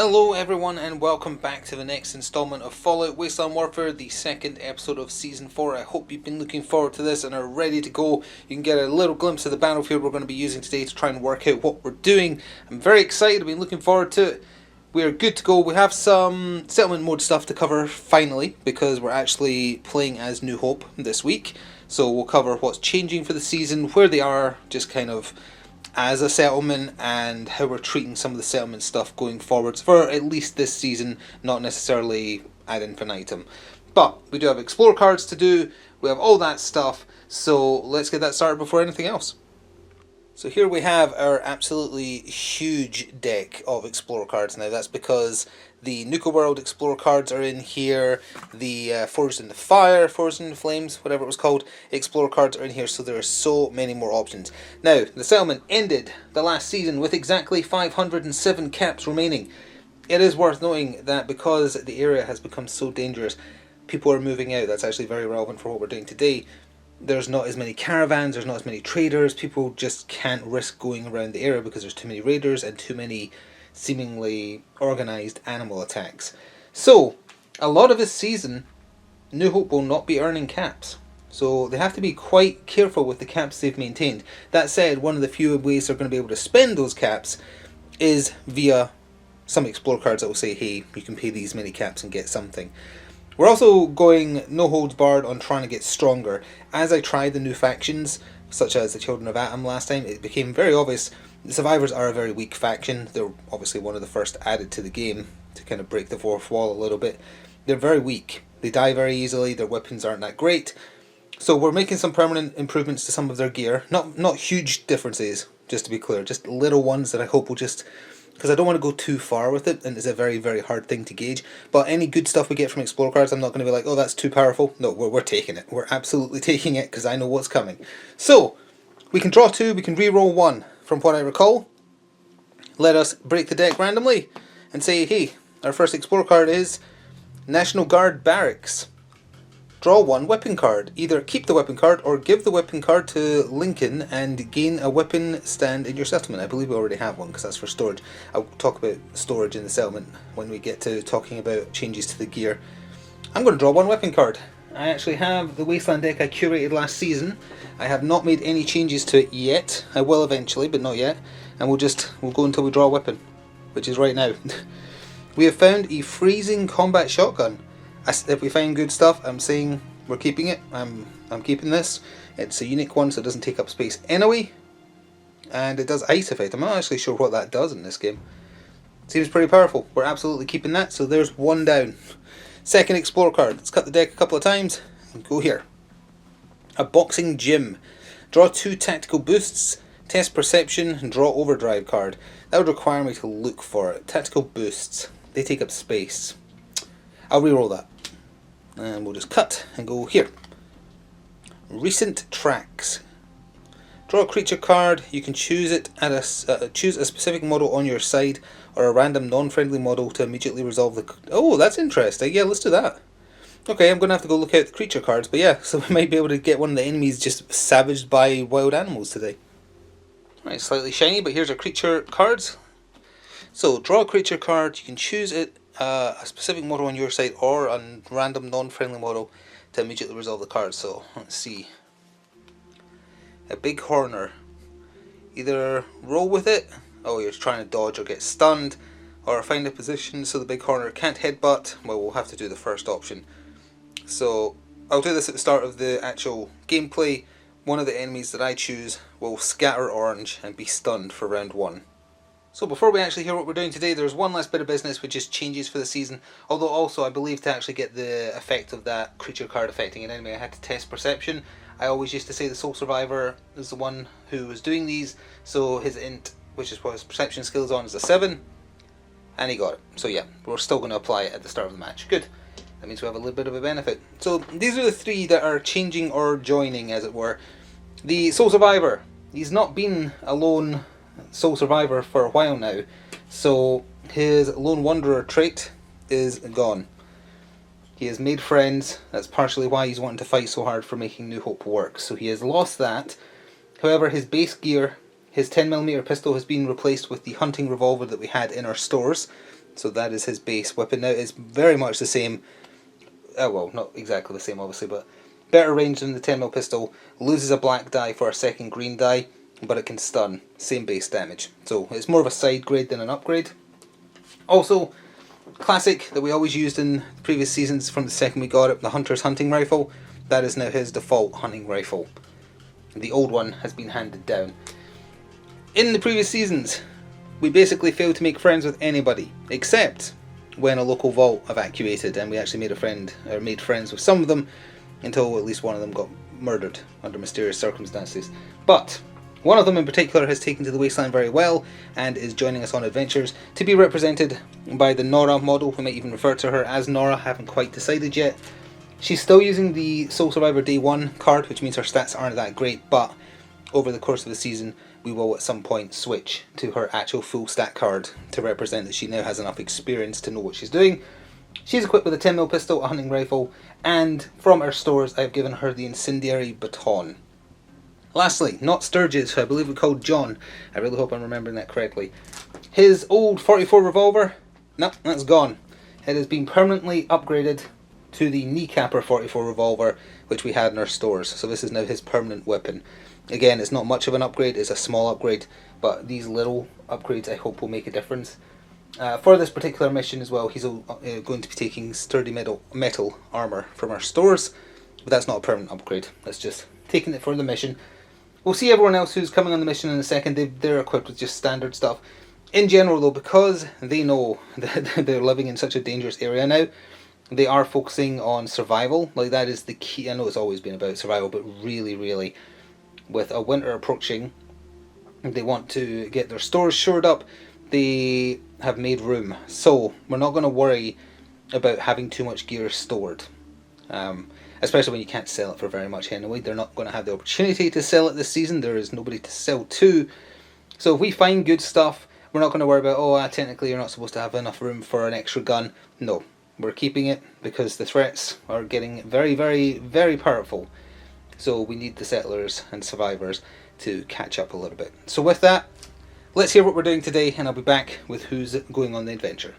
Hello everyone and welcome back to the next installment of Fallout Wasteland Warfare, the second episode of Season 4. I hope you've been looking forward to this and are ready to go. You can get a little glimpse of the battlefield we're going to be using today to try and work out what we're doing. I'm very excited, I've been looking forward to it. We're good to go. We have some settlement mode stuff to cover finally, because we're actually playing as New Hope this week. So we'll cover what's changing for the season, where they are, just kind of as a settlement, and how we're treating some of the settlement stuff going forwards for at least this season, not necessarily ad infinitum. But we do have explore cards to do, we have all that stuff, so let's get that started before anything else. So here we have our absolutely huge deck of Explorer cards now. That's because the Nuka World Explorer cards are in here, the Forged in the Fire, Forged in the Flames, whatever it was called, Explorer cards are in here, so there are so many more options. Now, the settlement ended the last season with exactly 507 caps remaining. It is worth noting that because the area has become so dangerous, people are moving out. That's actually very relevant for what we're doing today. There's not as many caravans, there's not as many traders, people just can't risk going around the area because there's too many raiders and too many seemingly organised animal attacks. So, a lot of this season, New Hope will not be earning caps. So they have to be quite careful with the caps they've maintained. That said, one of the few ways they're going to be able to spend those caps is via some Explorer cards that will say, hey, you can pay these many caps and get something. We're also going no holds barred on trying to get stronger. As I tried the new factions, such as the Children of Atom last time, it became very obvious the Survivors are a very weak faction. They're obviously one of the first added to the game to kind of break the fourth wall a little bit. They're very weak. They die very easily, their weapons aren't that great. So we're making some permanent improvements to some of their gear. Not huge differences, just to be clear. Just little ones that I hope will just... because I don't want to go too far with it, and it's a very, very hard thing to gauge. But any good stuff we get from Explorer cards, I'm not going to be like, oh, that's too powerful. No, we're taking it. We're absolutely taking it, because I know what's coming. So, we can draw 2, we can re-roll 1, from what I recall. Let us break the deck randomly, and say, hey, our first Explorer card is National Guard Barracks. Draw 1 weapon card. Either keep the weapon card or give the weapon card to Lincoln and gain a weapon stand in your settlement. I believe we already have one because that's for storage. I'll talk about storage in the settlement when we get to talking about changes to the gear. I'm going to draw 1 weapon card. I actually have the Wasteland deck I curated last season. I have not made any changes to it yet. I will eventually, but not yet. And we'll go until we draw a weapon, which is right now. We have found a freezing combat shotgun. If we find good stuff, I'm saying we're keeping it. I'm keeping this. It's a unique one, so it doesn't take up space anyway. And it does ice effect. I'm not actually sure what that does in this game. Seems pretty powerful. We're absolutely keeping that, so there's 1 down. Second Explorer card. Let's cut the deck a couple of times and go here. A boxing gym. Draw 2 tactical boosts. Test perception and draw overdrive card. That would require me to look for it. Tactical boosts. They take up space. I'll re-roll that. And we'll just cut and go here. Recent tracks. Draw a creature card. You can choose it at choose a specific model on your side or a random non-friendly model to immediately resolve the... Oh, that's interesting. Yeah, let's do that. Okay, I'm going to have to go look out the creature cards, but yeah, so we might be able to get one of the enemies just savaged by wild animals today. Alright, slightly shiny, but here's our creature cards. So, draw a creature card. You can choose it a specific model on your side or a random non-friendly model to immediately resolve the card. So let's see. A big horner. Either roll with it, oh you're trying to dodge or get stunned, or find a position so the big horner can't headbutt. Well, we'll have to do the first option. So I'll do this at the start of the actual gameplay. One of the enemies that I choose will scatter orange and be stunned for round 1. So before we actually hear what we're doing today, there's one last bit of business which is changes for the season. Although also I believe to actually get the effect of that creature card affecting an enemy I had to test perception. I always used to say the Sole Survivor is the one who was doing these, so his int, which is what his perception skill is on, is a 7. And he got it. So yeah, we're still going to apply it at the start of the match. Good. That means we have a little bit of a benefit. So these are the 3 that are changing or joining, as it were. The Sole Survivor. He's not been a lone Sole Survivor for a while now, so his Lone Wanderer trait is gone. He has made friends. That's partially why he's wanting to fight so hard for making New Hope work. So he has lost that. However, his base gear, his 10mm pistol has been replaced with the hunting revolver that we had in our stores. So that is his base weapon. Now it's very much the same, well, not exactly the same obviously, but better range than the 10mm pistol, loses a black die for a second green die, but it can stun, same base damage. So it's more of a side grade than an upgrade. Also, classic that we always used in previous seasons from the second we got it, the Hunter's hunting rifle. That is now his default hunting rifle. The old one has been handed down. In the previous seasons, we basically failed to make friends with anybody, except when a local vault evacuated, and we actually made friends with some of them, until at least one of them got murdered under mysterious circumstances. But one of them in particular has taken to the Wasteland very well and is joining us on adventures, to be represented by the Nora model. We might even refer to her as Nora, haven't quite decided yet. She's still using the Sole Survivor Day 1 card, which means her stats aren't that great, but over the course of the season we will at some point switch to her actual full stat card to represent that she now has enough experience to know what she's doing. She's equipped with a 10mm pistol, a hunting rifle, and from our stores I've given her the incendiary baton. Lastly, not Sturgis, who I believe we called John. I really hope I'm remembering that correctly. His old 44 revolver, no, that's gone. It has been permanently upgraded to the kneecapper 44 revolver, which we had in our stores. So this is now his permanent weapon. Again, it's not much of an upgrade, it's a small upgrade, but these little upgrades I hope will make a difference. For this particular mission as well, he's going to be taking sturdy metal armor from our stores, but that's not a permanent upgrade, that's just taking it for the mission. We'll see everyone else who's coming on the mission in a second. They're equipped with just standard stuff. In general though, because they know that they're living in such a dangerous area now, they are focusing on survival. Like, that is the key. I know it's always been about survival, but really, with a winter approaching, they want to get their stores shored up. They have made room, so we're not going to worry about having too much gear stored. Especially when you can't sell it for very much anyway. They're not going to have the opportunity to sell it this season. There is nobody to sell to. So if we find good stuff, we're not going to worry about, technically you're not supposed to have enough room for an extra gun. No, we're keeping it because the threats are getting very powerful. So we need the settlers and survivors to catch up a little bit. So with that, let's hear what we're doing today, and I'll be back with who's going on the adventure.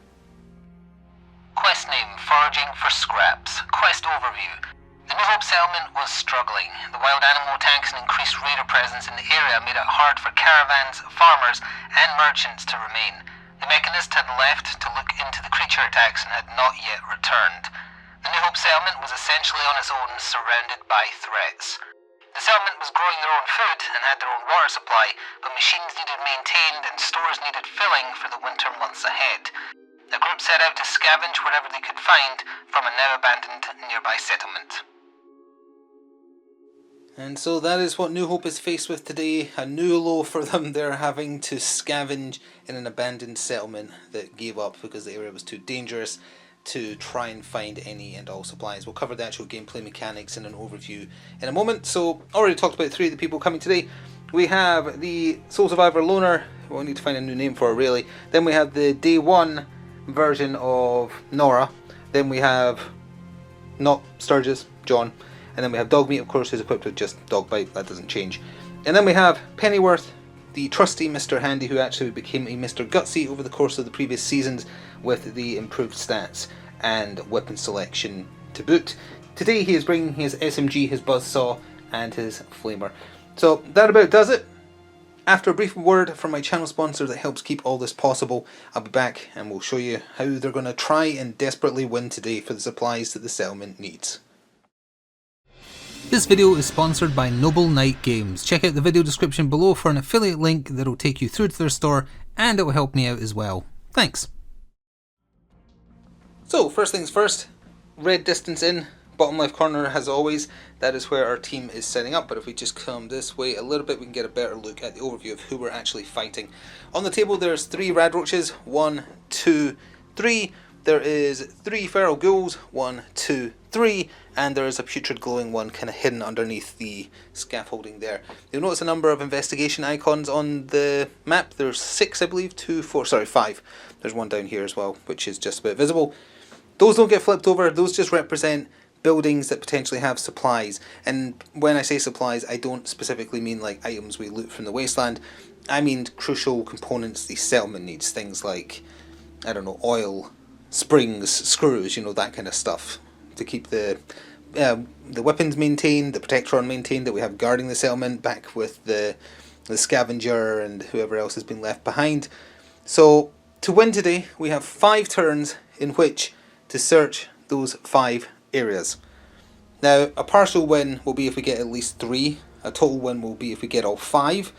Quest name, Foraging for Scraps. Quest overview. The New Hope settlement was struggling. The wild animal attacks and increased raider presence in the area made it hard for caravans, farmers, and merchants to remain. The mechanist had left to look into the creature attacks and had not yet returned. The New Hope settlement was essentially on its own, surrounded by threats. The settlement was growing their own food and had their own water supply, but machines needed maintained and stores needed filling for the winter months ahead. The group set out to scavenge whatever they could find from a now abandoned nearby settlement. And so that is what New Hope is faced with today. A new low for them. They're having to scavenge in an abandoned settlement that gave up because the area was too dangerous to try and find any and all supplies. We'll cover the actual gameplay mechanics in an overview in a moment. So, already talked about three of the people coming today. We have the Sole Survivor Loner, we'll need to find a new name for her really. Then we have the Day 1 version of Nora. Then we have, not Sturgis, John. And then we have Dogmeat, of course, who's equipped with just dog bite, that doesn't change. And then we have Pennyworth, the trusty Mr. Handy, who actually became a Mr. Gutsy over the course of the previous seasons with the improved stats and weapon selection to boot. Today he is bringing his SMG, his buzzsaw, and his flamer. So that about does it. After a brief word from my channel sponsor that helps keep all this possible, I'll be back and we'll show you how they're going to try and desperately win today for the supplies that the settlement needs. This video is sponsored by Noble Knight Games. Check out the video description below for an affiliate link that will take you through to their store, and it will help me out as well. Thanks. So, first things first, red distance in, bottom left corner as always, that is where our team is setting up, but if we just come this way a little bit we can get a better look at the overview of who we're actually fighting. On the table there's 3 radroaches, 1, 2, 3. There is 3 feral ghouls, 1, 2, 3, and there is a putrid glowing one kind of hidden underneath the scaffolding there. You'll notice a number of investigation icons on the map. There's 6 I believe, 5. There's one down here as well, which is just about visible. Those don't get flipped over, those just represent buildings that potentially have supplies. And when I say supplies, I don't specifically mean like items we loot from the Wasteland. I mean crucial components the settlement needs, things like I don't know, oil, springs, screws, you know, that kind of stuff, to keep the weapons maintained, the Protectron maintained that we have guarding the settlement, back with the scavenger and whoever else has been left behind. So to win today, we have 5 turns in which to search those 5 areas. Now, a partial win will be if we get at least 3. A total win will be if we get all 5.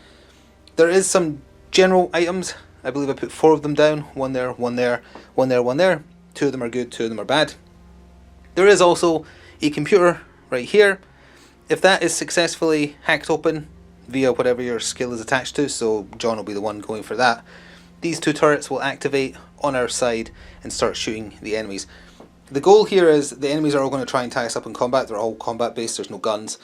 There is some general items. I believe I put 4 of them down. 1 there, 1 there, 1 there, 1 there. 2 of them are good, 2 of them are bad. There is also a computer right here. If that is successfully hacked open via whatever your skill is attached to, so John will be the one going for that, these 2 turrets will activate on our side and start shooting the enemies. The goal here is the enemies are all going to try and tie us up in combat. They're all combat based, there's no guns,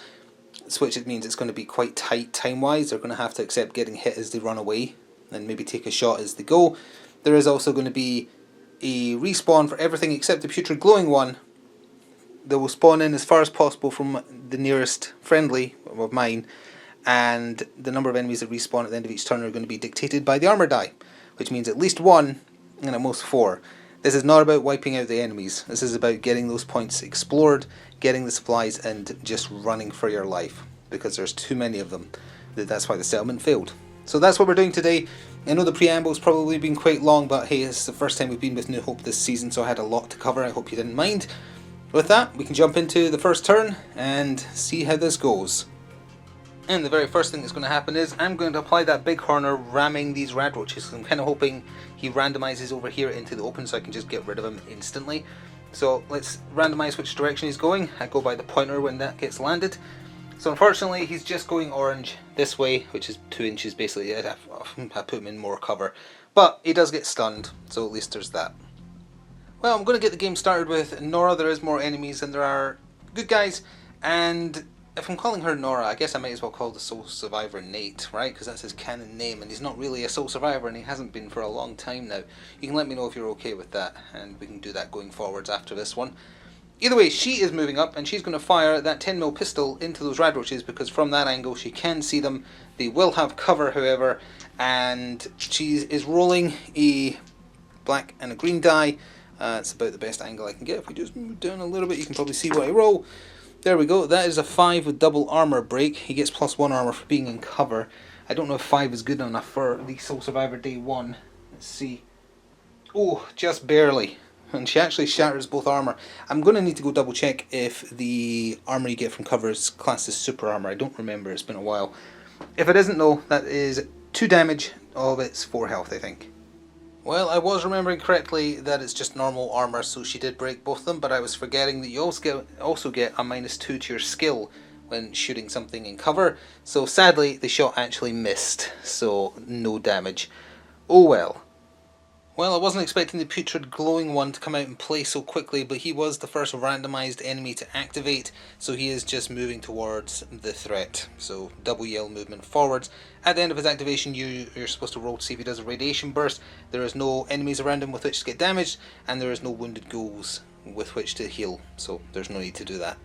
which it means it's going to be quite tight time wise. They're going to have to accept getting hit as they run away and maybe take a shot as they go. There is also going to be a respawn for everything except the putrid glowing one. They will spawn in as far as possible from the nearest friendly of mine, and the number of enemies that respawn at the end of each turn are going to be dictated by the armor die, which means at least 1 and at most 4. This is not about wiping out the enemies. This is about getting those points explored, getting the supplies, and just running for your life, because there's too many of them. That's why the settlement failed. So that's what we're doing today. I know the preamble's probably been quite long, but hey, it's the first time we've been with New Hope this season, so I had a lot to cover. I hope you didn't mind. With that, we can jump into the first turn and see how this goes. And the very first thing that's going to happen is I'm going to apply that big horner ramming these radroaches. I'm kind of hoping he randomizes over here into the open so I can just get rid of him instantly. So let's randomize which direction he's going. I go by the pointer when that gets landed. So unfortunately he's just going orange this way, which is 2 inches basically. I put him in more cover. But he does get stunned, so at least there's that. Well, I'm going to get the game started with Nora. There is more enemies than there are good guys, and if I'm calling her Nora, I guess I might as well call the sole survivor Nate, right? Because that's his canon name, and he's not really a sole survivor, and he hasn't been for a long time now. You can let me know if you're okay with that, and we can do that going forwards after this one. Either way, she is moving up, and she's going to fire that 10mm pistol into those radroaches, because from that angle she can see them. They will have cover, however, and she is rolling a black and a green die. It's about the best angle I can get. If we just move down a little bit, you can probably see what I roll. There we go. That is a 5 with double armor break. He gets +1 armor for being in cover. I don't know if 5 is good enough for the Sole Survivor Day 1. Let's see. Oh, just barely. And she actually shatters both armor. I'm going to need to go double check if the armor you get from cover is classed as super armor. I don't remember. It's been a while. If it isn't though, that is 2 damage of its 4 health, I think. Well, I was remembering correctly that it's just normal armor, so she did break both of them, but I was forgetting that you also get a -2 to your skill when shooting something in cover. So sadly, the shot actually missed, so no damage. Oh well. Well, I wasn't expecting the putrid glowing one to come out and play so quickly, but he was the first randomized enemy to activate, so he is just moving towards the threat. So double yell movement forwards. At the end of his activation, you're supposed to roll to see if he does a radiation burst. There is no enemies around him with which to get damaged, and there is no wounded ghouls with which to heal, so there's no need to do that.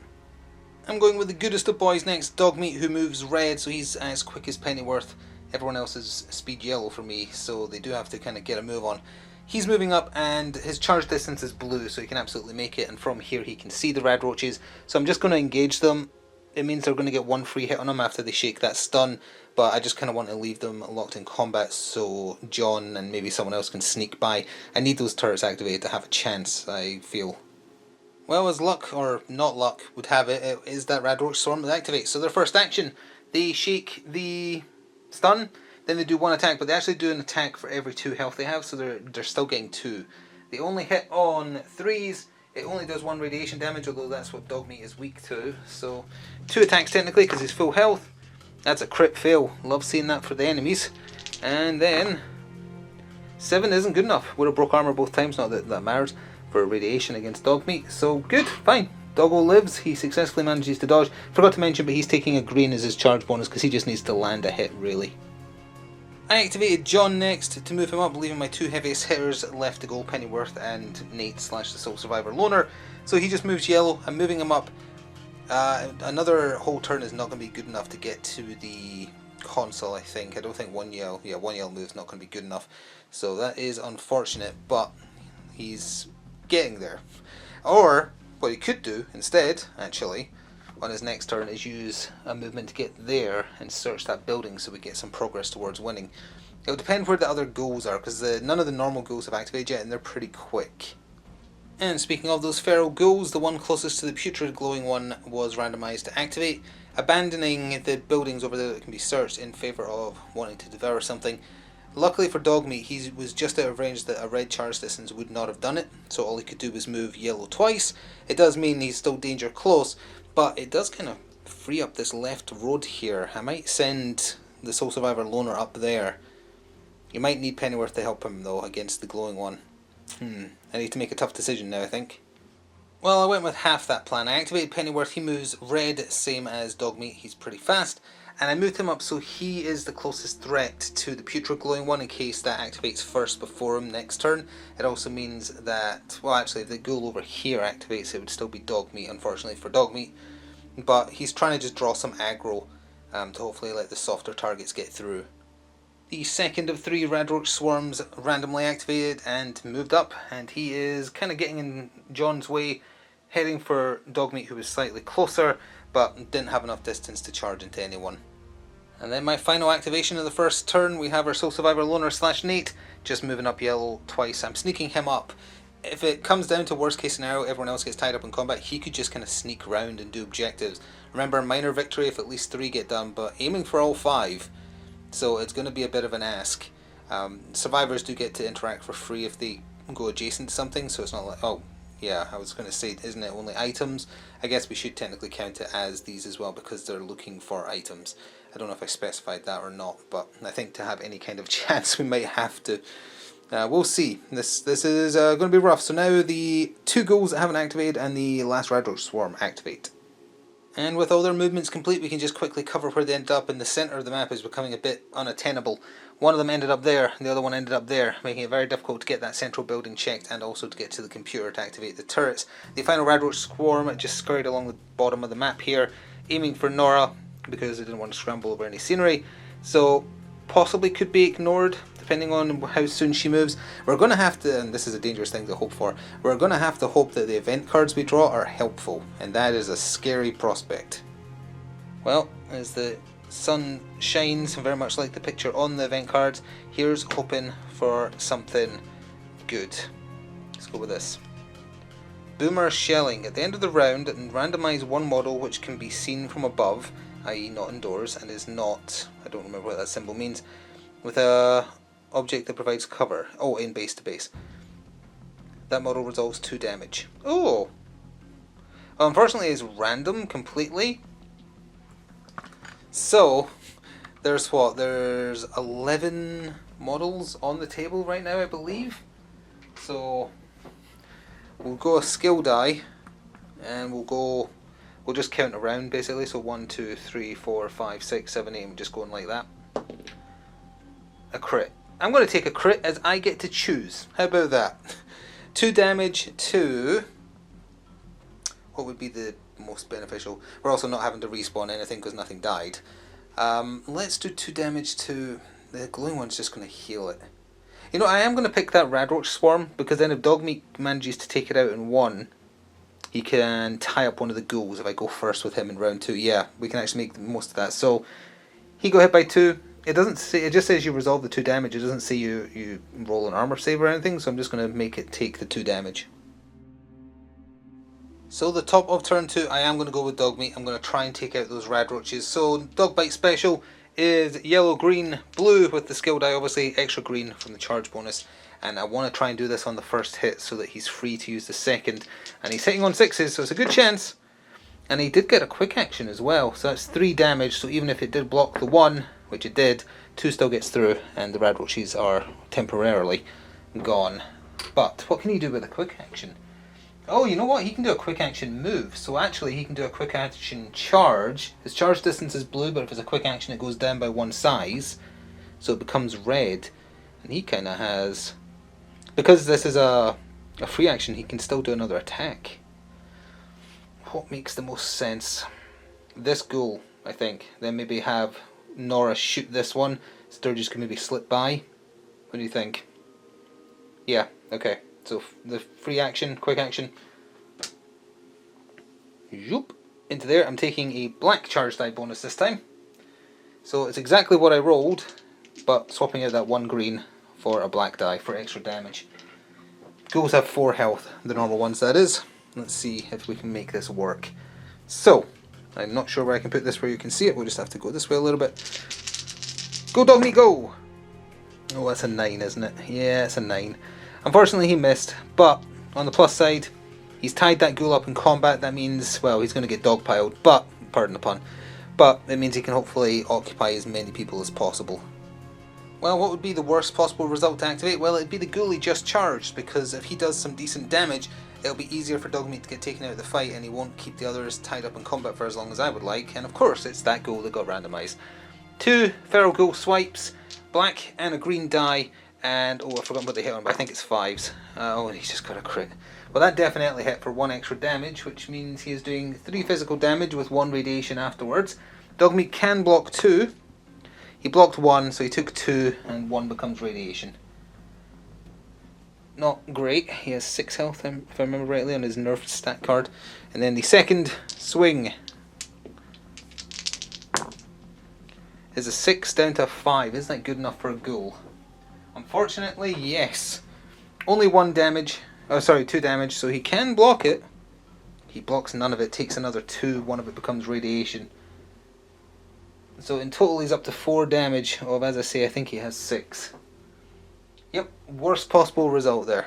I'm going with the goodest of boys next, Dogmeat, who moves red, so he's as quick as Pennyworth. Everyone else is speed yellow for me, so they do have to kind of get a move on. He's moving up, and his charge distance is blue, so he can absolutely make it, and from here he can see the radroaches. So I'm just going to engage them. It means they're going to get 1 free hit on them after they shake that stun, but I just kind of want to leave them locked in combat so John and maybe someone else can sneak by. I need those turrets activated to have a chance, I feel. Well, as luck, or not luck, would have it, it is that radroach storm that activates. So their first action, they shake the stun, then they do 1 attack, but they actually do an attack for every 2 health they have, so they're still getting 2. They only hit on 3s, it only does 1 radiation damage, although that's what Dogmeat is weak to. So 2 attacks technically, because he's full health. That's a crit fail, love seeing that for the enemies. And then 7 isn't good enough, would have broke armor both times, not that that matters, for radiation against Dogmeat. So good, fine. Doggo lives, he successfully manages to dodge. Forgot to mention, but he's taking a green as his charge bonus because he just needs to land a hit, really. I activated John next to move him up, leaving my 2 heaviest hitters left to go, Pennyworth and Nate / the Sole Survivor Loner. So he just moves yellow, I'm moving him up. Another whole turn is not going to be good enough to get to the console, I think. I don't think one yell move's not going to be good enough. So that is unfortunate, but he's getting there. Or, what he could do instead, actually, on his next turn, is use a movement to get there and search that building so we get some progress towards winning. It'll depend where the other goals are, because none of the normal goals have activated yet, and they're pretty quick. And speaking of those feral ghouls, the one closest to the putrid glowing one was randomised to activate, abandoning the buildings over there that can be searched in favour of wanting to devour something. Luckily for Dogmeat, he was just out of range that a red charge distance would not have done it, so all he could do was move yellow twice. It does mean he's still danger close, but it does kind of free up this left road here. I might send the Soul Survivor Loner up there. You might need Pennyworth to help him though against the glowing one. I need to make a tough decision now, I think. Well, I went with half that plan. I activated Pennyworth, he moves red, same as Dogmeat, he's pretty fast. And I moved him up so he is the closest threat to the putrid glowing one in case that activates first before him next turn. It also means that, well actually if the ghoul over here activates it would still be Dogmeat, unfortunately for Dogmeat. But he's trying to just draw some aggro to hopefully let the softer targets get through. The second of 3 Radroach swarms randomly activated and moved up, and he is kind of getting in John's way, heading for Dogmeat who was slightly closer, but didn't have enough distance to charge into anyone. And then my final activation of the first turn, we have our Soul Survivor Loner / Nate, just moving up yellow twice. I'm sneaking him up. If it comes down to worst case scenario, everyone else gets tied up in combat, he could just kind of sneak around and do objectives. Remember, minor victory if at least 3 get done, but aiming for all 5. So it's going to be a bit of an ask. Survivors do get to interact for free if they go adjacent to something, so it's not like, oh yeah, I was going to say, isn't it only items? I guess we should technically count it as these as well because they're looking for items. I don't know if I specified that or not, but I think to have any kind of chance we might have to. We'll see. This is going to be rough. So now the 2 goals that haven't activated and the last Radroach Swarm activate. And with all their movements complete, we can just quickly cover where they ended up. In the centre of the map is becoming a bit unattainable. One of them ended up there, and the other one ended up there, making it very difficult to get that central building checked and also to get to the computer to activate the turrets. The final Radroach Swarm just scurried along the bottom of the map here, aiming for Nora, because they didn't want to scramble over any scenery. So possibly could be ignored, depending on how soon she moves. We're going to have to, and this is a dangerous thing to hope for, we're going to have to hope that the event cards we draw are helpful, and that is a scary prospect. Well, as the sun shines, very much like the picture on the event cards, here's hoping for something good. Let's go with this. Boomer Shelling. At the end of the round, randomise 1 model which can be seen from above, i.e. not indoors, and is not, I don't remember what that symbol means, with a object that provides cover. Oh, in base to base. That model resolves 2 damage. Oh! Well, unfortunately it's random completely. So, there's what? There's 11 models on the table right now, I believe. So, we'll go a skill die, and we'll just count around basically. So 1, 2, 3, 4, 5, 6, 7, 8, and just going like that. A crit. I'm going to take a crit as I get to choose. How about that? 2 damage to... what would be the most beneficial? We're also not having to respawn anything because nothing died. Let's do 2 damage to... the glowing one's just going to heal it. You know, I am going to pick that Radroach Swarm, because then if Dogmeat manages to take it out in 1, he can tie up one of the ghouls if I go first with him in round 2. Yeah, we can actually make the most of that. So, he got hit by 2. It doesn't say, it just says you resolve the 2 damage. It doesn't say you roll an armor save or anything, so I'm just going to make it take the 2 damage. So the top of turn 2, I am going to go with Dogmeat. I'm going to try and take out those Radroaches. So Dog Bite Special is yellow, green, blue with the skill die, obviously extra green from the charge bonus. And I want to try and do this on the first hit so that he's free to use the second. And he's hitting on 6s, so it's a good chance. And he did get a quick action as well, so that's 3 damage. So even if it did block the 1, which it did, 2 still gets through, and the Radroaches are temporarily gone. But what can he do with a quick action? Oh, you know what? He can do a quick action move. So actually he can do a quick action charge. His charge distance is blue, but if it's a quick action it goes down by 1 size. So it becomes red. And he kind of has... because this is a free action, he can still do another attack. What makes the most sense? This ghoul, I think. Then maybe have Nora shoot this one. Sturgis can maybe slip by. What do you think? Yeah, okay. So the free action, quick action. Zoop. Into there. I'm taking a black charge die bonus this time. So it's exactly what I rolled, but swapping out that one green for a black die for extra damage. Ghouls have 4 health, the normal ones that is. Let's see if we can make this work. So, I'm not sure where I can put this where you can see it. We'll just have to go this way a little bit. Go dog meat, go! Oh, that's a 9, isn't it? Yeah, it's a 9. Unfortunately, he missed, but on the plus side, he's tied that ghoul up in combat. That means, well, he's going to get dogpiled, but, pardon the pun, but it means he can hopefully occupy as many people as possible. Well, what would be the worst possible result to activate? Well, it'd be the ghoul he just charged, because if he does some decent damage, it'll be easier for Dogmeat to get taken out of the fight, and he won't keep the others tied up in combat for as long as I would like. And of course, it's that ghoul that got randomised. 2 feral ghoul swipes, black and a green die, and oh, I forgot what they hit on, but I think it's 5s. Oh, and he's just got a crit. Well, that definitely hit for 1 extra damage, which means he is doing 3 physical damage with 1 radiation afterwards. Dogmeat can block 2. He blocked 1, so he took 2, and 1 becomes radiation. Not great. He has 6 health, if I remember rightly, on his nerfed stat card. And then the second swing is a 6 down to a 5. Isn't that good enough for a ghoul? Unfortunately, yes. Only 1 damage. Oh, sorry, 2 damage, so he can block it. He blocks none of it, takes another 2, 1 of it becomes radiation. So in total he's up to 4 damage of, as I say, I think he has 6. Yep, worst possible result there.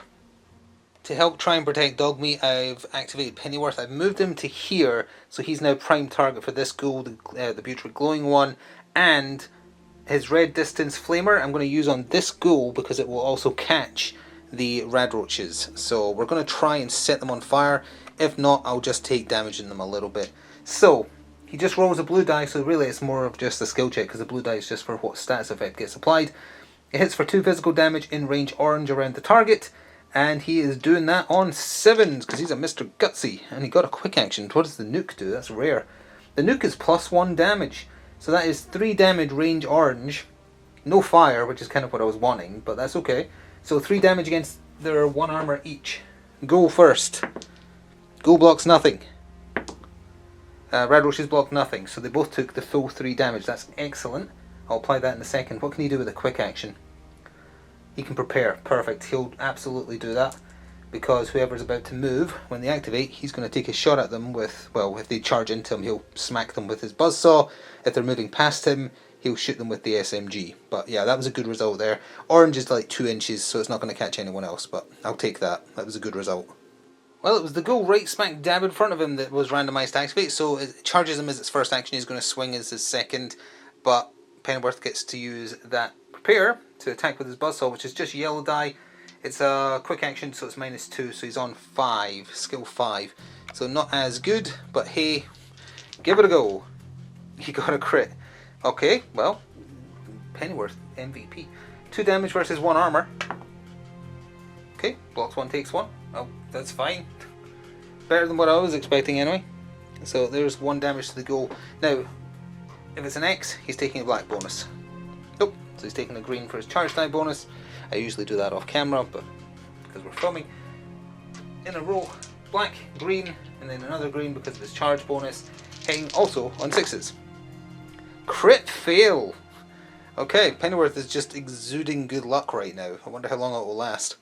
To help try and protect Dogmeat, I've activated Pennyworth. I've moved him to here, so he's now prime target for this ghoul, the Butrid Glowing one, and his red distance flamer I'm going to use on this ghoul because it will also catch the radroaches. So we're going to try and set them on fire. If not, I'll just take damage in them a little bit. So he just rolls a blue die, so really it's more of just a skill check because the blue die is just for what status effect gets applied. It hits for 2 physical damage in range orange around the target, and he is doing that on 7s because he's a Mr. Gutsy, and he got a quick action. What does the nuke do? That's rare. The nuke is plus 1 damage, so that is 3 damage range orange. No fire, which is kind of what I was wanting, but that's okay. So 3 damage against their 1 armor each. Go first. Go blocks nothing. Radroaches block nothing, so they both took the full 3 damage. That's excellent. I'll apply that in a second. What can he do with a quick action? He can prepare. Perfect. He'll absolutely do that because whoever's about to move, when they activate, he's going to take a shot at them with, well, if they charge into him, he'll smack them with his buzzsaw. If they're moving past him, he'll shoot them with the SMG. But yeah, that was a good result there. Orange is like 2 inches, so it's not going to catch anyone else, but I'll take that. That was a good result. Well, it was the ghoul right smack dab in front of him that was randomised to activate, so it charges him as its first action. He's going to swing as his second, but Pennyworth gets to use that prepare to attack with his buzzsaw, which is just yellow die. It's a quick action, so it's -2, so he's on 5, skill 5. So not as good, but hey, give it a go. He got a crit. Okay, well, Pennyworth, MVP. 2 damage versus 1 armor. Okay, blocks 1, takes 1. Oh, that's fine. Better than what I was expecting anyway. So there's 1 damage to the ghoul. Now, if it's an X, he's taking a black bonus. Nope, so he's taking a green for his charge die bonus. I usually do that off camera, but because we're filming. In a row, black, green, and then another green because of his charge bonus. Hitting also on 6s. Crit fail! Okay, Pennyworth is just exuding good luck right now. I wonder how long it will last.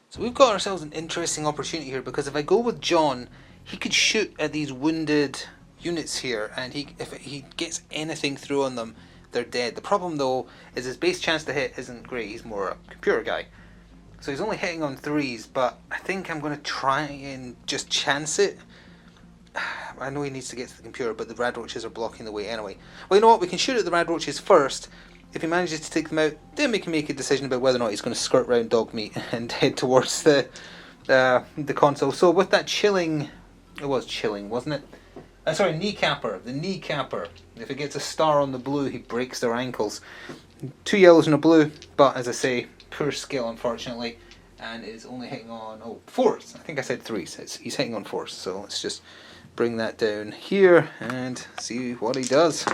So we've got ourselves an interesting opportunity here because if I go with John, he could shoot at these wounded units here, and if he gets anything through on them, they're dead. The problem though is his base chance to hit isn't great. He's more a computer guy, so he's only hitting on 3s. But I think I'm going to try and just chance it. I know he needs to get to the computer, but the radroaches are blocking the way anyway. Well, you know what? We can shoot at the radroaches first. If he manages to take them out, then we can make a decision about whether or not he's going to skirt round Dogmeat and head towards the console. So with that chilling, it was chilling, wasn't it? Sorry, kneecapper. The kneecapper. If it gets a star on the blue, he breaks their ankles. 2 yellows and a blue, but as I say, poor skill unfortunately, and is only hitting on 4s. I think I said 3s. He's hitting on 4s. So let's just bring that down here and see what he does.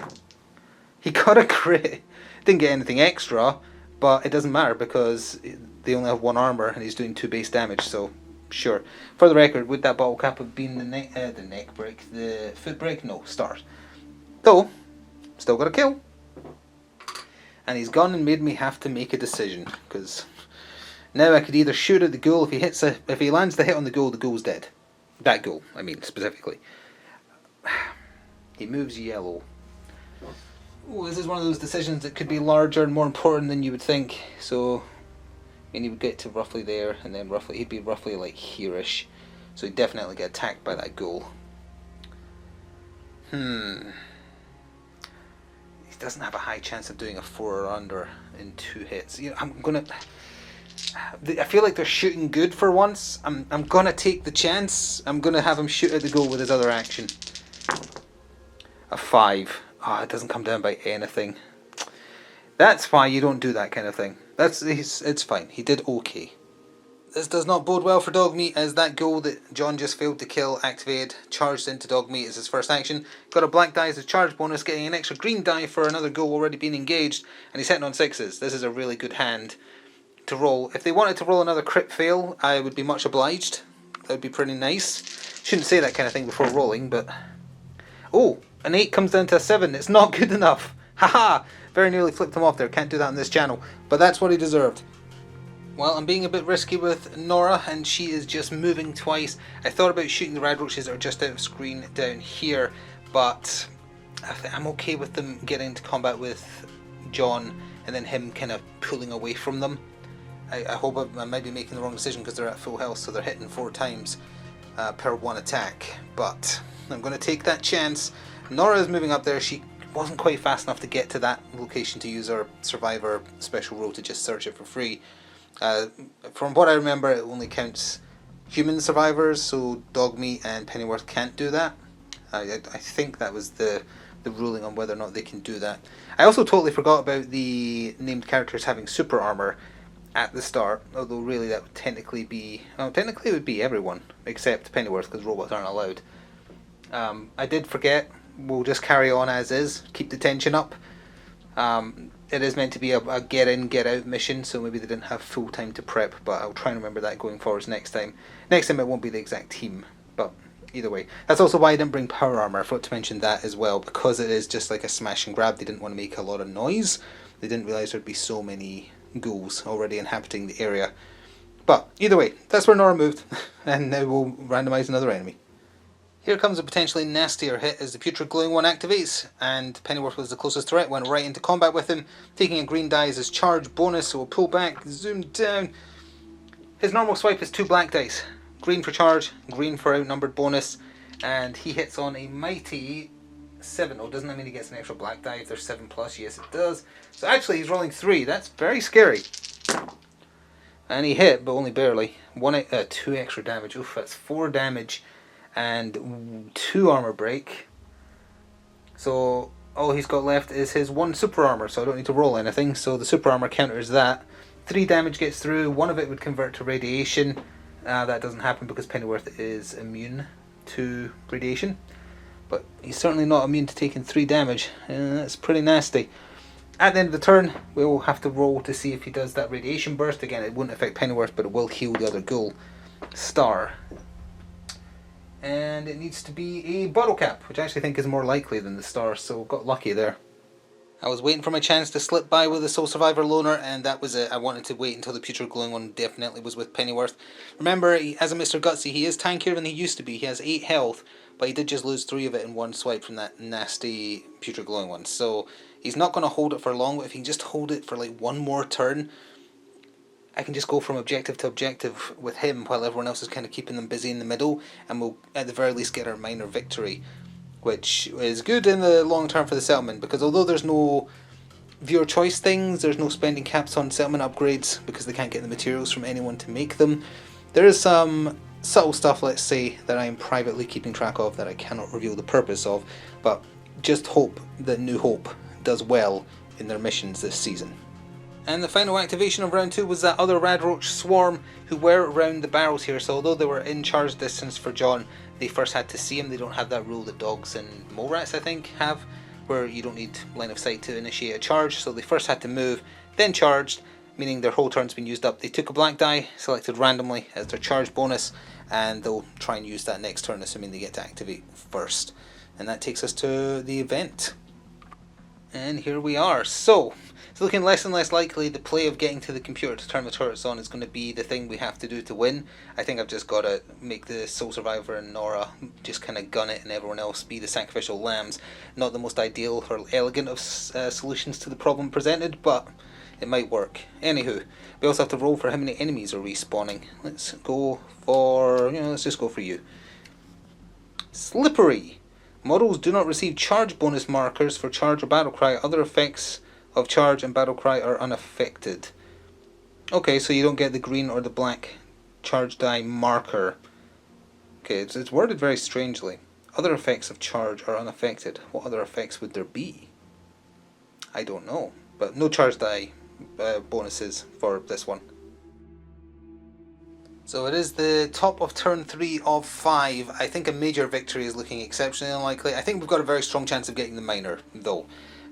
He got a crit. Didn't get anything extra, but it doesn't matter because they only have 1 armor and he's doing 2 base damage, so sure. For the record, would that bottle cap have been the neck break, the foot break? No, stars. So, still got a kill. And he's gone and made me have to make a decision, because now I could either shoot at the ghoul. If he lands the hit on the ghoul's dead. That ghoul, I mean, specifically. He moves yellow. Ooh, this is one of those decisions that could be larger and more important than you would think. So, I mean, he would get to roughly there, and then he'd be roughly like here-ish. So he'd definitely get attacked by that ghoul. He doesn't have a high chance of doing a 4 or under in 2 hits. You know, I feel like they're shooting good for once. I'm gonna take the chance. I'm gonna have him shoot at the goal with his other action. A 5. It doesn't come down by anything. That's why you don't do that kind of thing. It's fine. He did okay. This does not bode well for Dogmeat, as that goal that John just failed to kill activated, charged into Dogmeat as his first action. Got a black die as a charge bonus, getting an extra green die for another goal already being engaged, and he's hitting on 6s. This is a really good hand to roll. If they wanted to roll another crit fail, I would be much obliged. That would be pretty nice. Shouldn't say that kind of thing before rolling, but... Oh, an 8 comes down to a 7. It's not good enough. Haha! Very nearly flipped him off there. Can't do that on this channel. But that's what he deserved. Well, I'm being a bit risky with Nora, and she is just moving twice. I thought about shooting the Radroaches that are just out of screen down here, but I'm okay with them getting into combat with John, and then him kind of pulling away from them. I hope I might be making the wrong decision because they're at full health, so they're hitting 4 times per 1 attack. But I'm going to take that chance. Nora is moving up there. She wasn't quite fast enough to get to that location to use her Survivor special rule to just search it for free. From what I remember, it only counts human survivors, so Dogmeat and Pennyworth can't do that. I think that was the ruling on whether or not they can do that. I also totally forgot about the named characters having super armor at the start, although really that would technically be... Well, technically it would be everyone, except Pennyworth, because robots aren't allowed. I did forget. We'll just carry on as is, keep the tension up. It is meant to be a get in, get out mission, so maybe they didn't have full time to prep, but I'll try and remember that going forwards next time. Next time it won't be the exact team, but either way. That's also why I didn't bring power armor. I forgot to mention that as well, because it is just like a smash and grab. They didn't want to make a lot of noise. They didn't realise there'd be so many ghouls already inhabiting the area. But either way, that's where Nora moved, and now we'll randomise another enemy. Here comes a potentially nastier hit as the Putrid Glowing One activates, and Pennyworth was the closest threat, went right into combat with him, taking a green die as his charge bonus, so we'll pull back, zoom down. His normal swipe is 2 black dice, green for charge, green for outnumbered bonus, and he hits on a mighty 7. Oh, doesn't that mean he gets an extra black die if there's 7 plus? Yes, it does. So actually he's rolling 3, that's very scary. And he hit, but only barely. 2 extra damage, oof, that's 4 damage. And 2 armor break. So all he's got left is his 1 super armor, so I don't need to roll anything. So the super armor counters that. 3 damage gets through, 1 of it would convert to radiation. That doesn't happen because Pennyworth is immune to radiation. But he's certainly not immune to taking 3 damage. That's pretty nasty. At the end of the turn, we'll have to roll to see if he does that radiation burst. Again, it won't affect Pennyworth, but it will heal the other ghoul. Star. And it needs to be a bottle cap, which I actually think is more likely than the star, so got lucky there. I was waiting for my chance to slip by with the Soul Survivor Loner, and that was it. I wanted to wait until the Putrid Glowing One definitely was with Pennyworth. Remember, as a Mr. Gutsy, he is tankier than he used to be. He has 8 health, but he did just lose 3 of it in 1 swipe from that nasty Putrid Glowing One. So he's not going to hold it for long, but if he can just hold it for like 1 more turn, I can just go from objective to objective with him while everyone else is kind of keeping them busy in the middle, and we'll at the very least get our minor victory, which is good in the long term for the settlement, because although there's no viewer choice things, there's no spending caps on settlement upgrades because they can't get the materials from anyone to make them, there is some subtle stuff, let's say, that I am privately keeping track of that I cannot reveal the purpose of, but just hope that New Hope does well in their missions this season. And the final activation of round 2 was that other Radroach swarm who were around the barrels here, so although they were in charge distance for John, they first had to see him. They don't have that rule that dogs and mole rats, I think, have. where you don't need line of sight to initiate a charge. So they first had to move, then charged, meaning their whole turn's been used up. They took a black die, selected randomly as their charge bonus, and they'll try and use that next turn, assuming they get to activate first. And that takes us to the event. And here we are. So, it's looking less and less likely the play of getting to the computer to turn the turrets on is going to be the thing we have to do to win. I think I've just got to make the Sole Survivor and Nora just kind of gun it and everyone else be the sacrificial lambs. Not the most ideal or elegant of solutions to the problem presented, but it might work. Anywho, we also have to roll for how many enemies are respawning. Let's go for, let's just go for you. Slippery. Models do not receive charge bonus markers for charge or battle cry. Other effects of charge and battle cry are unaffected. Okay, so you don't get the green or the black charge die marker. Okay, it's worded very strangely. Other effects of charge are unaffected. What other effects would there be? I don't know. But no charge die bonuses for this one. So it is the top of turn 3 of 5. I think a major victory is looking exceptionally unlikely. I think we've got a very strong chance of getting the minor, though.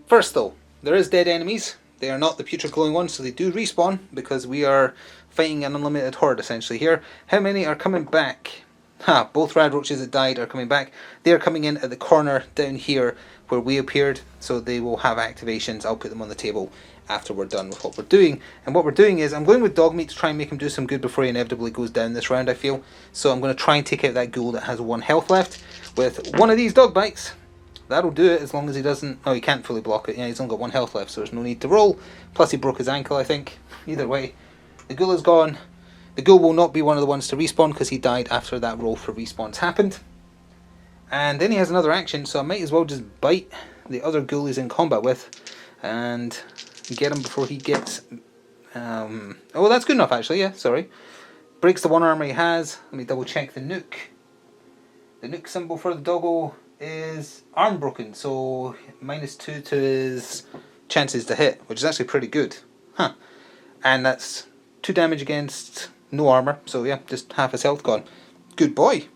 First, though, there is dead enemies. They are not the putrid glowing ones, so they do respawn, because we are fighting an unlimited horde, essentially, here. How many are coming back? Both rad roaches that died are coming back. They are coming in at the corner down here where we appeared, so they will have activations. I'll put them on the table after we're done with what we're doing. And what we're doing is, I'm going with Dogmeat to try and make him do some good before he inevitably goes down this round, I feel. So I'm going to try and take out that ghoul that has 1 health left with one of these dog bites. That'll do it, as long as he doesn't... Oh, he can't fully block it. Yeah, he's only got 1 health left, so there's no need to roll. Plus he broke his ankle, I think. Either way, the ghoul is gone. The ghoul will not be one of the ones to respawn, because he died after that roll for respawns happened. And then he has another action, so I might as well just bite the other ghoul he's in combat with and get him before he gets... Oh, that's good enough, actually, yeah, sorry. Breaks the 1 armor he has. Let me double check the nuke. The nuke symbol for the doggo is arm broken, so -2 to his chances to hit, which is actually pretty good. And that's 2 damage against no armor, so yeah, just half his health gone. Good boy.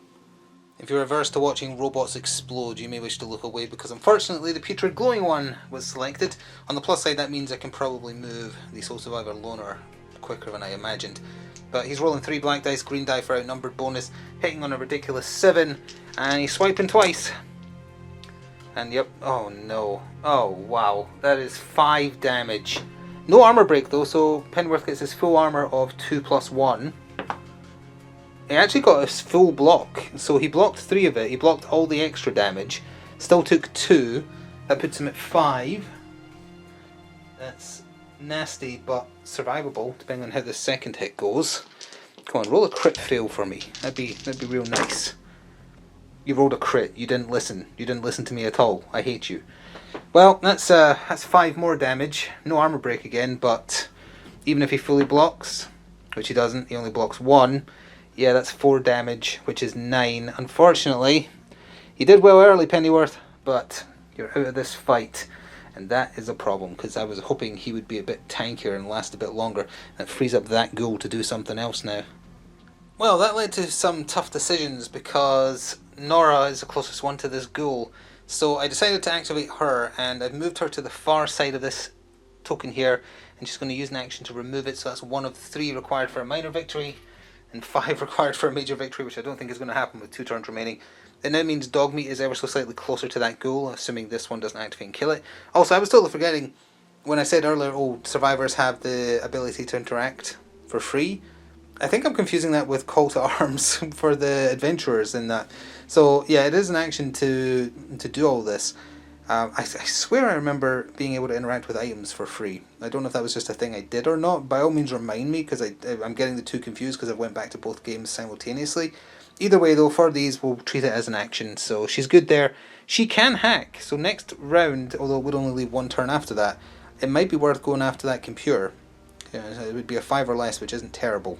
If you're averse to watching robots explode, you may wish to look away, because unfortunately the putrid glowing one was selected. On the plus side, that means I can probably move the Sole Survivor Loner quicker than I imagined. But he's rolling 3 black dice, green die for outnumbered bonus, hitting on a ridiculous 7, and he's swiping twice. And yep, oh no, oh wow, that is 5 damage. No armor break though, so Penworth gets his full armor of 2 + 1. He actually got a full block, so he blocked 3 of it, he blocked all the extra damage, still took 2, that puts him at 5. That's nasty but survivable, depending on how the second hit goes. Come on, roll a crit fail for me, that'd be real nice. You rolled a crit, you didn't listen to me at all, I hate you. Well, that's 5 more damage, no armor break again, but even if he fully blocks, which he doesn't, he only blocks 1, yeah, that's 4 damage, which is 9. Unfortunately, he did well early, Pennyworth, but you're out of this fight, and that is a problem, because I was hoping he would be a bit tankier and last a bit longer. That frees up that ghoul to do something else now. Well, that led to some tough decisions, because Nora is the closest one to this ghoul, so I decided to activate her, and I've moved her to the far side of this token here, and she's going to use an action to remove it, so that's 1 of 3 required for a minor victory, and 5 required for a major victory, which I don't think is going to happen with 2 turns remaining. It now means Dogmeat is ever so slightly closer to that ghoul, assuming this one doesn't activate and kill it. Also, I was totally forgetting, when I said earlier, oh, survivors have the ability to interact for free. I think I'm confusing that with Call to Arms for the adventurers in that. So yeah, it is an action to do all this. I swear I remember being able to interact with items for free. I don't know if that was just a thing I did or not. By all means remind me, because I'm getting the 2 confused because I went back to both games simultaneously. Either way though, for these we'll treat it as an action, so she's good there. She can hack, so next round, although it would only leave 1 turn after that, it might be worth going after that computer. It would be a 5 or less, which isn't terrible.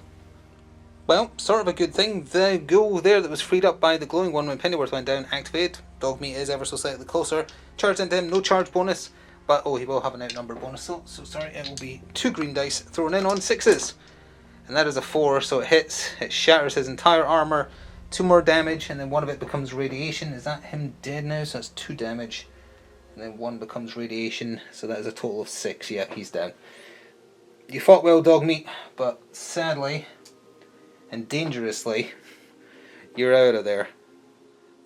Well, sort of a good thing. The ghoul there that was freed up by the glowing one when Pennyworth went down activated. Dogmeat is ever so slightly closer. Charged into him, no charge bonus, but oh, he will have an outnumbered bonus, so sorry, it will be 2 green dice thrown in on 6s. And that is a 4, so it hits, it shatters his entire armour, 2 more damage, and then 1 of it becomes radiation. Is that him dead now? So that's 2 damage. and then 1 becomes radiation, so that is a total of 6. Yeah, he's down. You fought well, Dogmeat, but sadly and dangerously, you're out of there.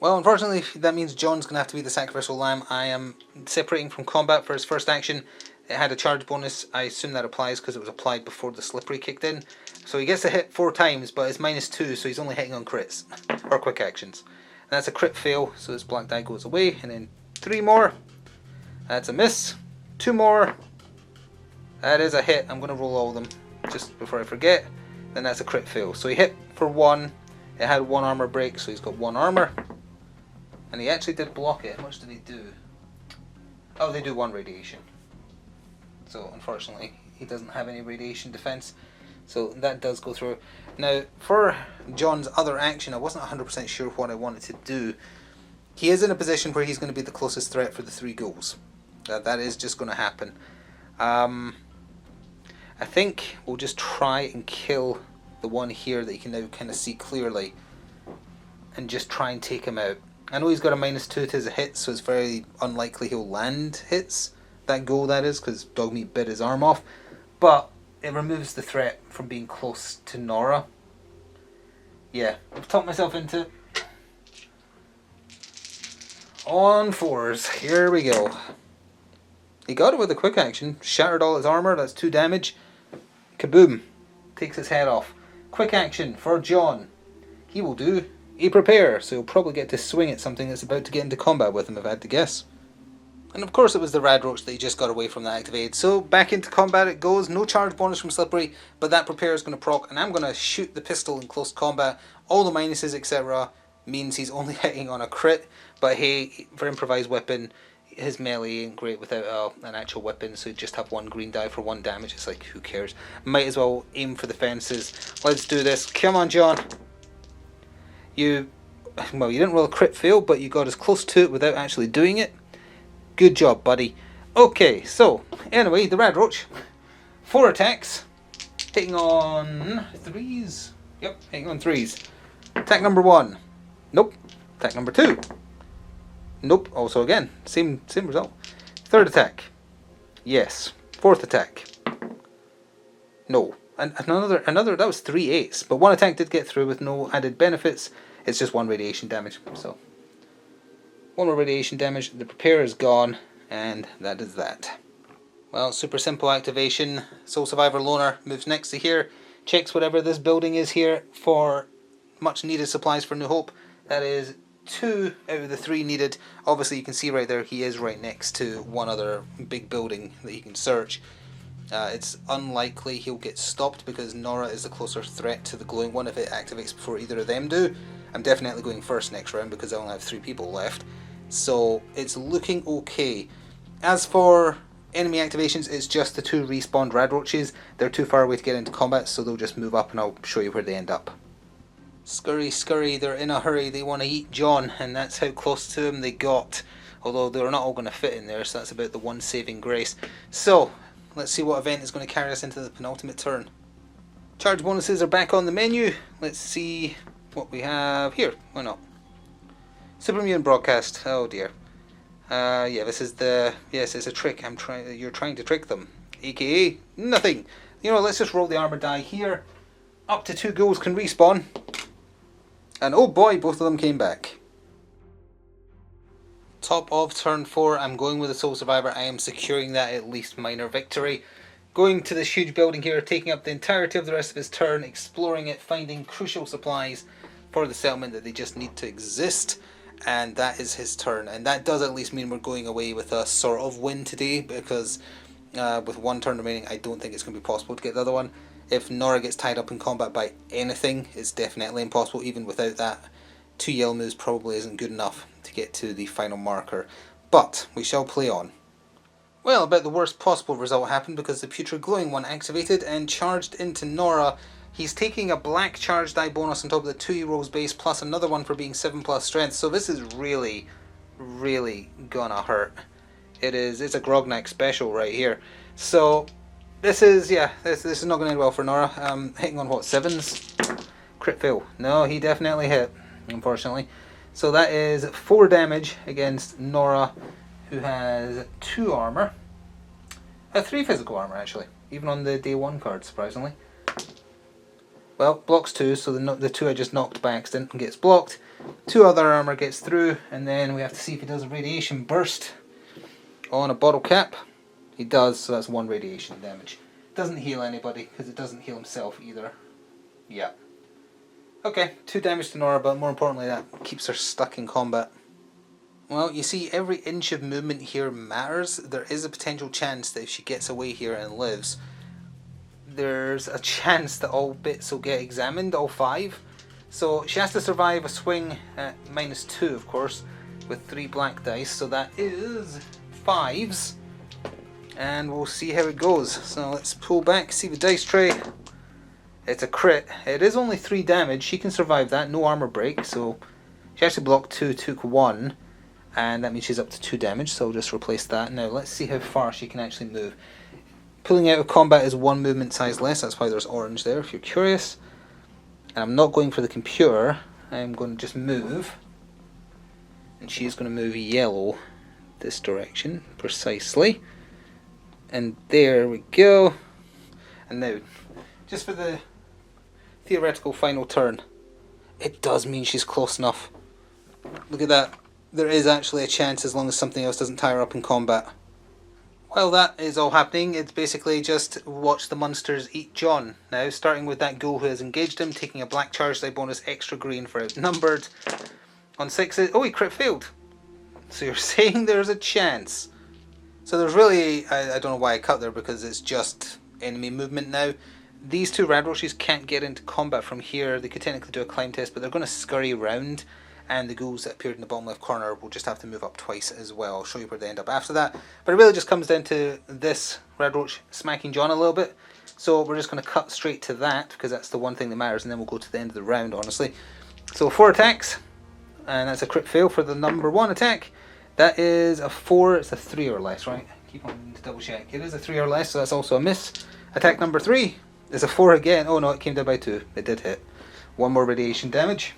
Well, unfortunately, that means John's going to have to be the sacrificial lamb. I am separating from combat for his first action. It had a charge bonus. I assume that applies because it was applied before the slippery kicked in. So he gets to hit 4 times, but it's -2, so he's only hitting on crits, or quick actions. And that's a crit fail, so his black die goes away, and then 3 more. That's a miss. 2 more. That is a hit. I'm going to roll all of them just before I forget. Then that's a crit fail. So he hit for 1. It had 1 armor break, so he's got 1 armor. And he actually did block it. How much did he do? Oh, they do 1 radiation. So unfortunately, he doesn't have any radiation defense. So that does go through. Now, for John's other action, I wasn't 100% sure what I wanted to do. He is in a position where he's going to be the closest threat for the 3 ghouls. That is just going to happen. I think we'll just try and kill the one here that you can now kind of see clearly, and just try and take him out. I know he's got a -2 to his hit, so it's very unlikely he'll land hits. That ghoul, that is, because Dogmeat bit his arm off. But it removes the threat from being close to Nora. Yeah, I've talked myself into it. On 4s, here we go. He got it with a quick action, shattered all his armor, that's 2 damage. Kaboom, takes his head off. Quick action for John. He will do a prepare, so he'll probably get to swing at something that's about to get into combat with him, if I had to guess. And of course it was the Radroach that he just got away from that activated. So back into combat it goes. No charge bonus from Slippery, but that prepare is going to proc, and I'm going to shoot the pistol in close combat. All the minuses, etc. means he's only hitting on a crit, but hey, for improvised weapon, his melee ain't great without an actual weapon, so you just have 1 green die for 1 damage. It's like, who cares? Might as well aim for the fences. Let's do this. Come on, John. You didn't roll a crit fail, but you got as close to it without actually doing it. Good job, buddy. Okay, so, anyway, the Radroach. 4 attacks. Hitting on 3s. Yep, hitting on 3s. Attack number 1. Nope. Attack number 2. Nope. Also again, same result. 3rd attack. Yes. 4th attack. No. And another, that was 3 8s. But 1 attack did get through with no added benefits. It's just 1 radiation damage. So, 1 more radiation damage. The prepare is gone. And that is that. Well, super simple activation. Soul Survivor Loner moves next to here. Checks whatever this building is here for much needed supplies for New Hope. That is 2 out of the 3 needed. Obviously you can see right there he is right next to one other big building that you can search. It's unlikely he'll get stopped because Nora is the closer threat to the glowing one if it activates before either of them do. I'm definitely going first next round because I only have 3 people left. So it's looking okay. As for enemy activations, it's just the 2 respawned Radroaches. They're too far away to get into combat, so they'll just move up and I'll show you where they end up. Scurry, scurry, they're in a hurry, they want to eat John, and that's how close to him they got. Although they're not all going to fit in there, so that's about the 1 saving grace. So, let's see what event is going to carry us into the penultimate turn. Charge bonuses are back on the menu. Let's see what we have here. Why not? Super Mutant Broadcast. Oh dear. Yeah, this is the... Yes, it's a trick. You're trying to trick them. AKA, nothing. You know, let's just roll the armor die here. Up to 2 ghouls can respawn. And oh boy, both of them came back. Top of turn 4, I'm going with the Soul Survivor. I am securing that at least minor victory. Going to this huge building here, taking up the entirety of the rest of his turn, exploring it, finding crucial supplies for the settlement that they just need to exist. And that is his turn. And that does at least mean we're going away with a sort of win today, because with 1 turn remaining, I don't think it's going to be possible to get the other one. If Nora gets tied up in combat by anything, it's definitely impossible. Even without that, 2 yellow moves probably isn't good enough to get to the final marker. But we shall play on. Well, about the worst possible result happened because the putrid glowing one activated and charged into Nora. He's taking a black charge die bonus on top of the 2 he rolls base plus another one for being 7+ strength. So this is really, really gonna hurt. It's a Grognak special right here. So this is not going to end well for Nora. Hitting on what, 7s? Crit fail. No, he definitely hit, unfortunately. So that is 4 damage against Nora. who has 2 armour. 3 physical armour actually, even on the day 1 card, surprisingly. Well, blocks 2, so the 2 I just knocked by accident and gets blocked. 2 other armour gets through, and then we have to see if he does a radiation burst on a bottle cap. He does, so that's 1 radiation damage. Doesn't heal anybody, because it doesn't heal himself either. Yeah. Okay, 2 damage to Nora, but more importantly that keeps her stuck in combat. Well, you see, every inch of movement here matters. There is a potential chance that if she gets away here and lives, there's a chance that all bits will get examined, all 5. So she has to survive a swing at -2, of course, with 3 black dice, so that is 5s. And we'll see how it goes. So let's pull back, see the dice tray. It's a crit. It is only 3 damage. She can survive that, no armor break, so she actually blocked 2, took 1. And that means she's up to 2 damage, so I'll just replace that. Now let's see how far she can actually move. Pulling out of combat is 1 movement size less, that's why there's orange there if you're curious. And I'm not going for the computer, I'm going to just move. And she's going to move yellow this direction, precisely. And there we go. And now, just for the theoretical final turn, it does mean she's close enough. Look at that. There is actually a chance as long as something else doesn't tie her up in combat. While that is all happening, it's basically just watch the monsters eat John. Now, starting with that ghoul who has engaged him, taking a black charge die bonus, extra green for outnumbered. On 6s, oh, he crit failed. So you're saying there's a chance. So there's really, I don't know why I cut there because it's just enemy movement now. These 2 Radroaches can't get into combat from here. They could technically do a climb test, but they're going to scurry around. And the ghouls that appeared in the bottom left corner will just have to move up twice as well. I'll show you where they end up after that. But it really just comes down to this Radroach smacking John a little bit. So we're just going to cut straight to that, because that's the one thing that matters, and then we'll go to the end of the round, honestly. So 4 attacks, and that's a crit fail for the number 1 attack. That is a 4, it's a 3 or less, right? Keep on to double check. It is a 3 or less, so that's also a miss. Attack number 3 is a 4 again. Oh no, it came down by 2. It did hit. 1 more radiation damage.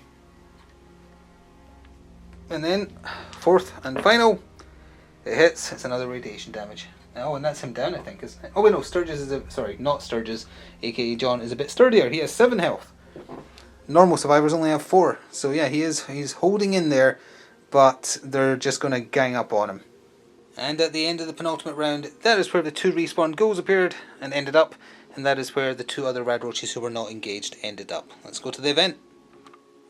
And then, 4th and final, it hits, it's another radiation damage. Oh, and that's him down, I think, isn't it? Oh wait, no, Sturgis is sorry, not Sturgis, aka John, is a bit sturdier. He has 7 health. Normal survivors only have 4. So yeah, he's holding in there, but they're just going to gang up on him. And at the end of the penultimate round, that is where the 2 respawn ghouls appeared and ended up, and that is where the 2 other Radroaches who were not engaged ended up. Let's go to the event.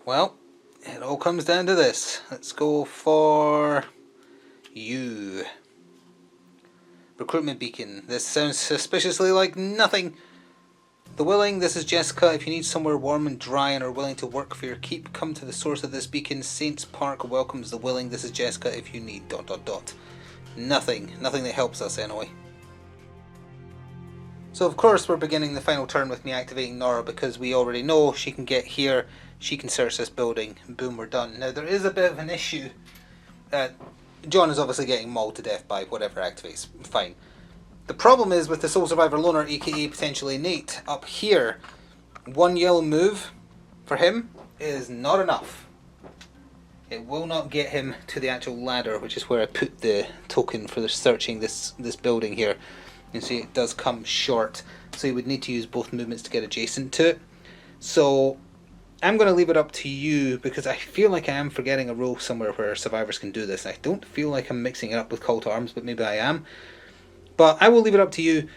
Well, it all comes down to this. Let's go for you. Recruitment beacon. This sounds suspiciously like nothing. The willing, this is Jessica. If you need somewhere warm and dry and are willing to work for your keep, come to the source of this beacon. Saints Park welcomes the willing. This is Jessica if you need ... Nothing. Nothing that helps us anyway. So of course we're beginning the final turn with me activating Nora, because we already know she can get here, she can search this building, and boom, we're done. Now there is a bit of an issue. John is obviously getting mauled to death by whatever activates, fine. The problem is with the Soul Survivor Loner, aka potentially Nate, up here, 1 yellow move for him is not enough. It will not get him to the actual ladder, which is where I put the token for the searching this building here. You see it does come short, so you would need to use both movements to get adjacent to it. So I'm going to leave it up to you, because I feel like I am forgetting a rule somewhere where survivors can do this. I don't feel like I'm mixing it up with Call to Arms, but maybe I am. But I will leave it up to you.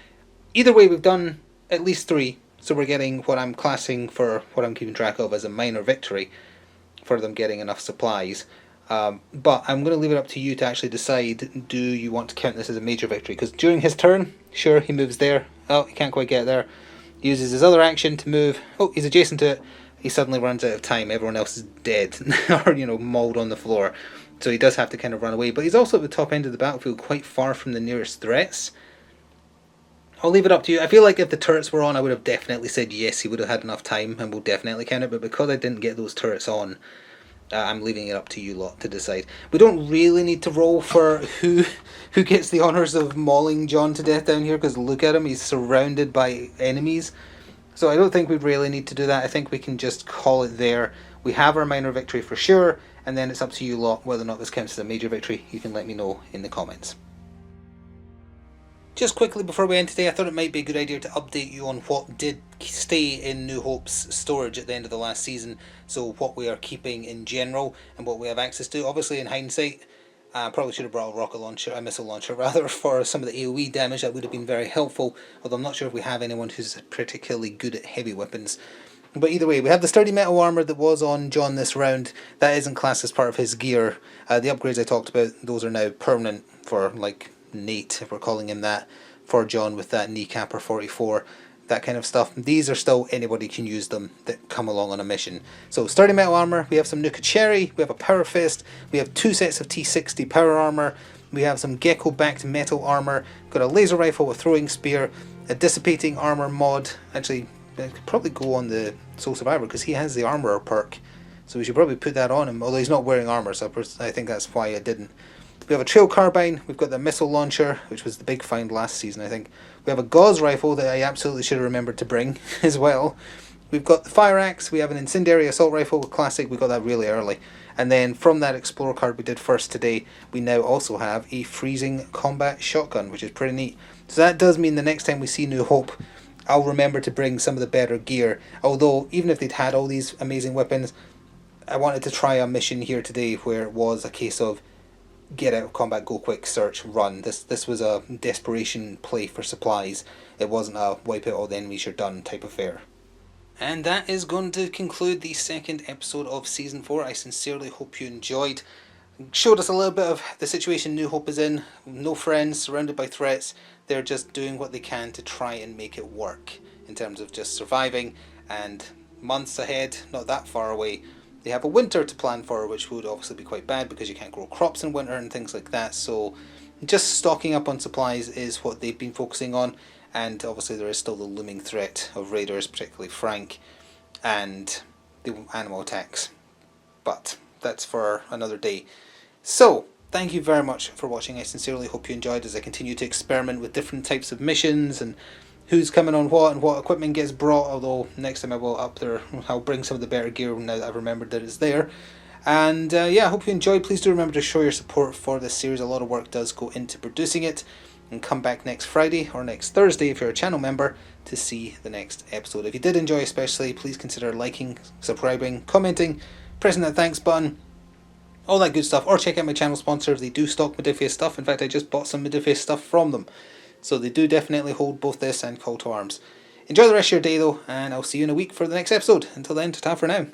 Either way, we've done at least 3, so we're getting what I'm classing for what I'm keeping track of as a minor victory for them getting enough supplies. But I'm going to leave it up to you to actually decide, do you want to count this as a major victory? Because during his turn, sure, he moves there. Oh, he can't quite get there. He uses his other action to move. Oh, he's adjacent to it. He suddenly runs out of time. Everyone else is dead or, mauled on the floor. So he does have to kind of run away. But he's also at the top end of the battlefield, quite far from the nearest threats. I'll leave it up to you. I feel like if the turrets were on, I would have definitely said yes, he would have had enough time and we'll definitely count it. But because I didn't get those turrets on, I'm leaving it up to you lot to decide. We don't really need to roll for who gets the honours of mauling John to death down here, because look at him, he's surrounded by enemies. So I don't think we really need to do that. I think we can just call it there. We have our minor victory for sure, and then it's up to you lot whether or not this counts as a major victory. You can let me know in the comments. Just quickly before we end today, I thought it might be a good idea to update you on what did stay in New Hope's storage at the end of the last season, so what we are keeping in general and what we have access to. Obviously, in hindsight, I probably should have brought a missile launcher rather, for some of the AoE damage. That would have been very helpful, although I'm not sure if we have anyone who's particularly good at heavy weapons. But either way, we have the sturdy metal armour that was on John this round. That isn't classed as part of his gear. The upgrades I talked about, those are now permanent for, like, Nate, if we're calling him that, for John with that kneecapper 44, that kind of stuff. These are still, anybody can use them that come along on a mission. So sturdy metal armour, we have some Nuka Cherry, we have a Power Fist, we have 2 sets of T60 power armour, we have some Gecko backed metal armour, got a laser rifle with throwing spear, a dissipating armour mod. Actually, I could probably go on the Soul Survivor because he has the armourer perk, so we should probably put that on him, although he's not wearing armour, so I think that's why I didn't. We have a trail carbine, we've got the missile launcher, which was the big find last season I think. We have a gauze rifle that I absolutely should have remembered to bring as well. We've got the fire axe, we have an incendiary assault rifle with classic, we got that really early. And then from that explorer card we did first today, we now also have a freezing combat shotgun, which is pretty neat. So that does mean the next time we see New Hope, I'll remember to bring some of the better gear. Although, even if they'd had all these amazing weapons, I wanted to try a mission here today where it was a case of get out of combat, go quick, search, run. This was a desperation play for supplies. It wasn't a wipe out all the enemies, you're done type affair. And that is going to conclude the second episode of Season 4. I sincerely hope you enjoyed. Showed us a little bit of the situation New Hope is in. No friends, surrounded by threats. They're just doing what they can to try and make it work in terms of just surviving, and months ahead, not that far away, they have a winter to plan for, which would obviously be quite bad because you can't grow crops in winter and things like that. So just stocking up on supplies is what they've been focusing on, and obviously there is still the looming threat of raiders, particularly Frank, and the animal attacks. But that's for another day. So thank you very much for watching. I sincerely hope you enjoyed as I continue to experiment with different types of missions and who's coming on what and what equipment gets brought, although next time I will I'll bring some of the better gear now that I've remembered that it's there. And yeah, I hope you enjoyed. Please do remember to show your support for this series. A lot of work does go into producing it. And come back next Friday or next Thursday if you're a channel member to see the next episode. If you did enjoy especially, please consider liking, subscribing, commenting, pressing that thanks button, all that good stuff. Or check out my channel sponsors. They do stock Modiphius stuff. In fact, I just bought some Modiphius stuff from them. So they do definitely hold both this and Call to Arms. Enjoy the rest of your day though, and I'll see you in a week for the next episode. Until then, ta-ta for now.